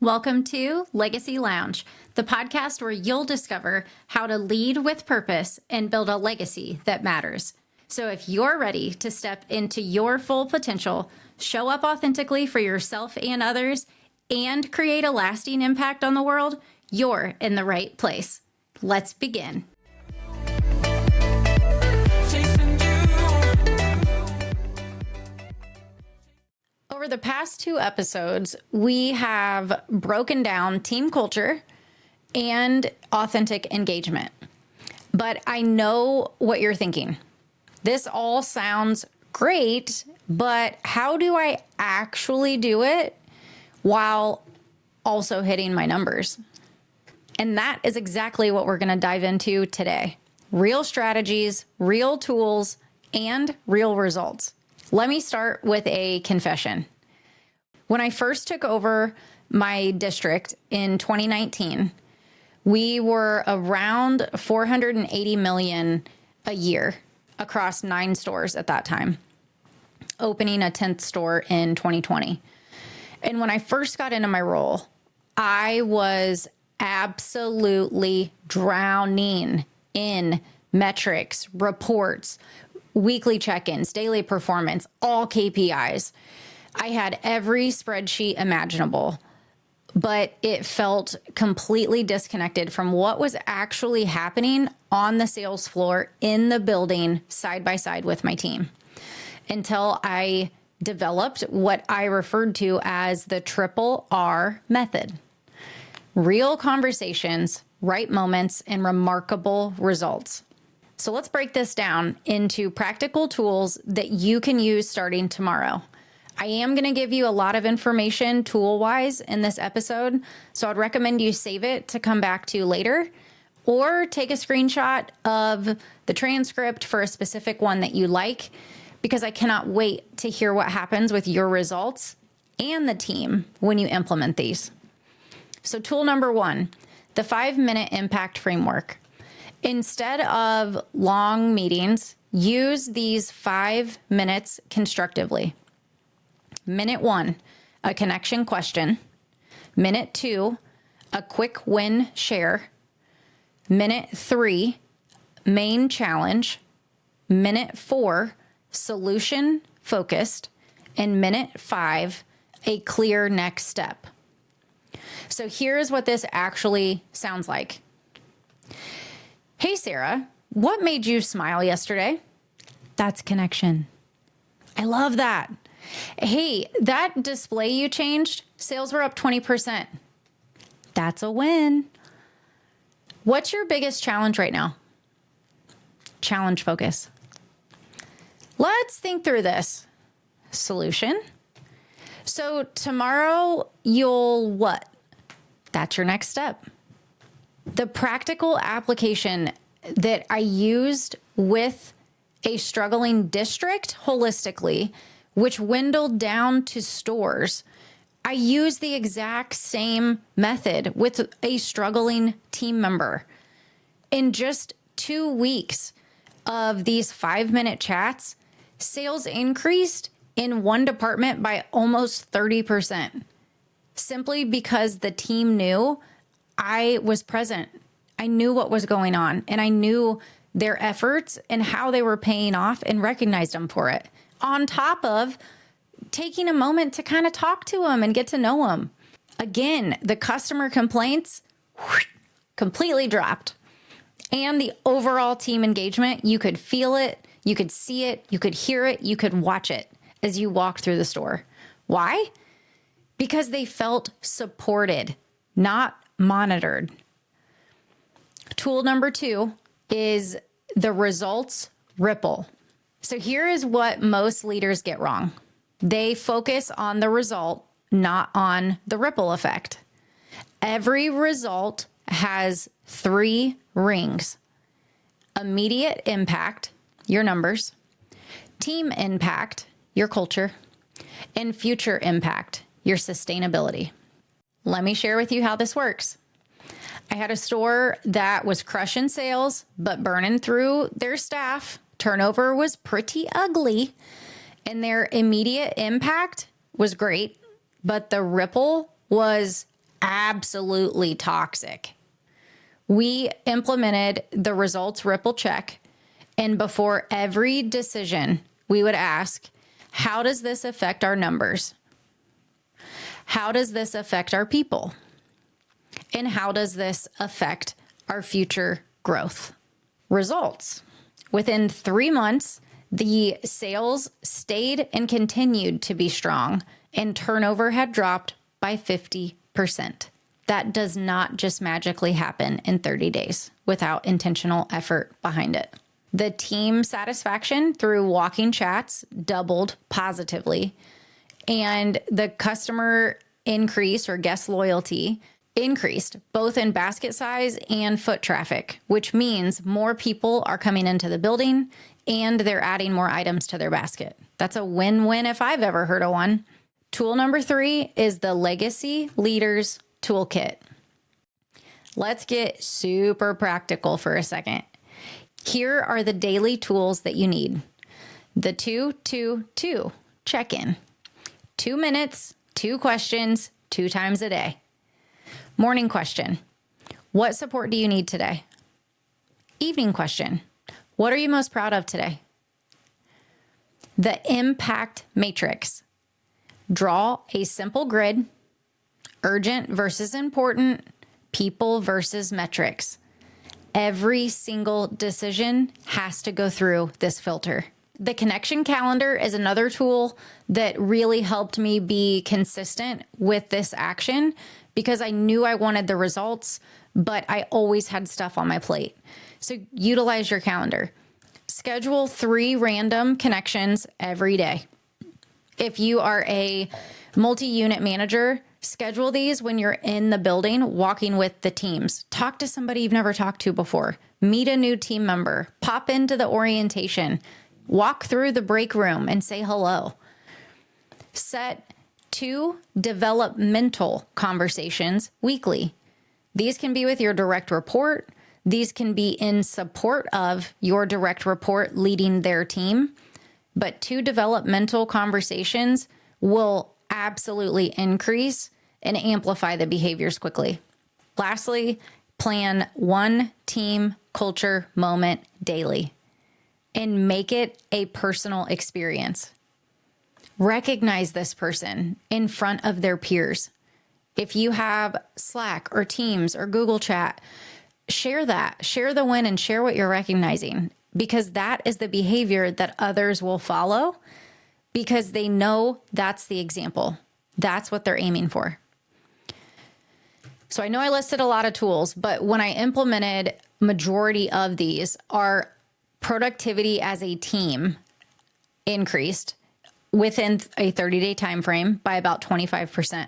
Welcome to Legacy Lounge, the podcast where you'll discover how to lead with purpose and build a legacy that matters. So if you're ready to step into your full potential, show up authentically for yourself and others, and create a lasting impact on the world, you're in the right place. Let's begin. Over the past 2 episodes, we have broken down team culture and authentic engagement. But I know what you're thinking. This all sounds great, but how do I actually do it while also hitting my numbers? And that is exactly what we're going to dive into today. Real strategies, real tools, and real results. Let me start with a confession. When I first took over my district in 2019, we were around 480 million a year across 9 stores at that time, opening a 10th store in 2020. And when I first got into my role, I was absolutely drowning in metrics, reports, weekly check-ins, daily performance, all KPIs. I had every spreadsheet imaginable, but it felt completely disconnected from what was actually happening on the sales floor in the building side by side with my team, until I developed what I referred to as the triple R method. Real conversations, right moments, and remarkable results. So let's break this down into practical tools that you can use starting tomorrow. I am going to give you a lot of information tool-wise in this episode, so I'd recommend you save it to come back to later, or take a screenshot of the transcript for a specific one that you like, because I cannot wait to hear what happens with your results and the team when you implement these. So tool number 1, the 5-minute impact framework. Instead of long meetings, use these 5 minutes constructively. Minute 1, a connection question. Minute 2, a quick win share. Minute 3, main challenge. Minute 4, solution focused. And minute 5, a clear next step. So here's what this actually sounds like. Hey, Sarah, what made you smile yesterday? That's connection. I love that. Hey, that display you changed, sales were up 20%. That's a win. What's your biggest challenge right now? Challenge focus. Let's think through this. Solution. So tomorrow you'll what? That's your next step. The practical application that I used with a struggling district holistically, which dwindled down to stores, I use the exact same method with a struggling team member. In just 2 weeks of these 5-minute chats, sales increased in one department by almost 30%, simply because the team knew I was present. I knew what was going on, and I knew their efforts and how they were paying off and recognized them for it. On top of taking a moment to kind of talk to them and get to know them. Again, the customer complaints completely dropped. And the overall team engagement, you could feel it, you could see it, you could hear it, you could watch it as you walked through the store. Why? Because they felt supported, not monitored. Tool number 2 is the results ripple. So here is what most leaders get wrong. They focus on the result, not on the ripple effect. Every result has 3 rings. Immediate impact, your numbers. Team impact, your culture. And future impact, your sustainability. Let me share with you how this works. I had a store that was crushing sales, but burning through their staff. Turnover was pretty ugly, and their immediate impact was great, but the ripple was absolutely toxic. We implemented the results ripple check, and before every decision, we would ask, how does this affect our numbers? How does this affect our people? And how does this affect our future growth? Results. Within 3 months, the sales stayed and continued to be strong, and turnover had dropped by 50%. That does not just magically happen in 30 days without intentional effort behind it. The team satisfaction through walking chats doubled positively, and the customer increase or guest loyalty increased both in basket size and foot traffic, which means more people are coming into the building and they're adding more items to their basket. That's a win-win if I've ever heard of one. Tool number 3 is the Legacy Leaders Toolkit. Let's get super practical for a second. Here are the daily tools that you need. The 2-2-2 check-in. 2 minutes, 2 questions, 2 times a day. Morning question. What support do you need today? Evening question. What are you most proud of today? The impact matrix. Draw a simple grid. Urgent versus important. People versus metrics. Every single decision has to go through this filter. The connection calendar is another tool that really helped me be consistent with this action because I knew I wanted the results, but I always had stuff on my plate. So utilize your calendar. Schedule 3 random connections every day. If you are a multi-unit manager, schedule these when you're in the building walking with the teams. Talk to somebody you've never talked to before. Meet a new team member. Pop into the orientation. Walk through the break room and say hello. Set 2 developmental conversations weekly. These can be with your direct report. These can be in support of your direct report leading their team. But 2 developmental conversations will absolutely increase and amplify the behaviors quickly. Lastly, plan 1 team culture moment daily and make it a personal experience. Recognize this person in front of their peers. If you have Slack or Teams or Google Chat, share that. Share the win and share what you're recognizing, because that is the behavior that others will follow because they know that's the example. That's what they're aiming for. So I know I listed a lot of tools, but when I implemented majority of these, our productivity as a team increased within a 30-day time frame by about 25%.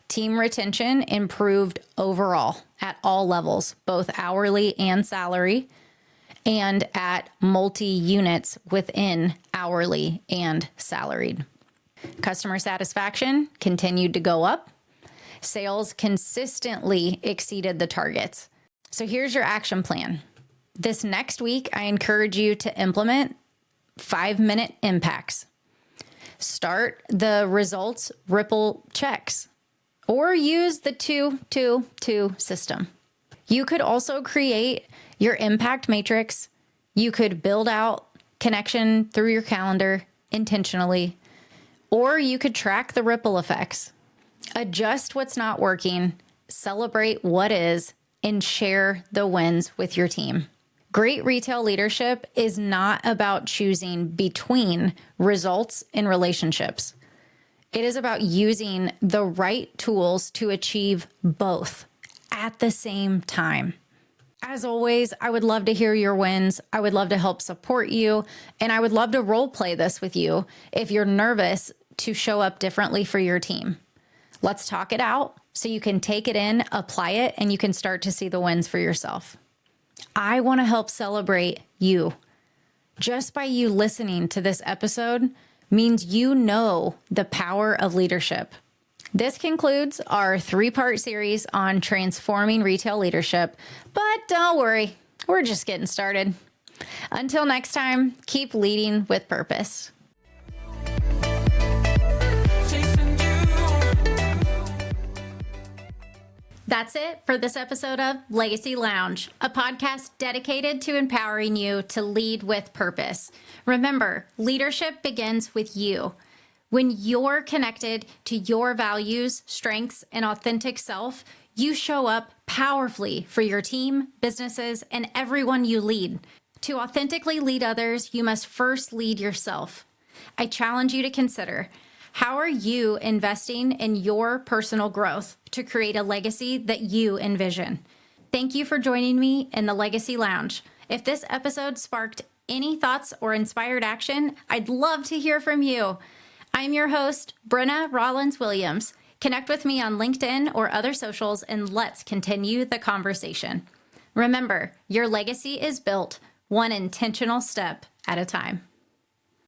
Team retention improved overall at all levels, both hourly and salary, and at multi-units within hourly and salaried. Customer satisfaction continued to go up. Sales consistently exceeded the targets. So here's your action plan. This next week, I encourage you to implement 5-minute impacts. Start the results ripple checks or use the 2-2-2 system. You could also create your impact matrix. You could build out connection through your calendar intentionally, or you could track the ripple effects. Adjust what's not working, celebrate what is, and share the wins with your team. Great retail leadership is not about choosing between results and relationships. It is about using the right tools to achieve both at the same time. As always, I would love to hear your wins. I would love to help support you. And I would love to role play this with you if you're nervous to show up differently for your team. Let's talk it out so you can take it in, apply it, and you can start to see the wins for yourself. I want to help celebrate you. Just by you listening to this episode means you know the power of leadership. This concludes our 3-part series on transforming retail leadership, but don't worry, we're just getting started. Until next time, keep leading with purpose. That's it for this episode of Legacy Lounge, a podcast dedicated to empowering you to lead with purpose. Remember, leadership begins with you. When you're connected to your values, strengths, and authentic self, you show up powerfully for your team, businesses, and everyone you lead. To authentically lead others, you must first lead yourself. I challenge you to consider, how are you investing in your personal growth to create a legacy that you envision? Thank you for joining me in the Legacy Lounge. If this episode sparked any thoughts or inspired action, I'd love to hear from you. I'm your host, Brenna Rollins-Williams. Connect with me on LinkedIn or other socials, and let's continue the conversation. Remember, your legacy is built one intentional step at a time.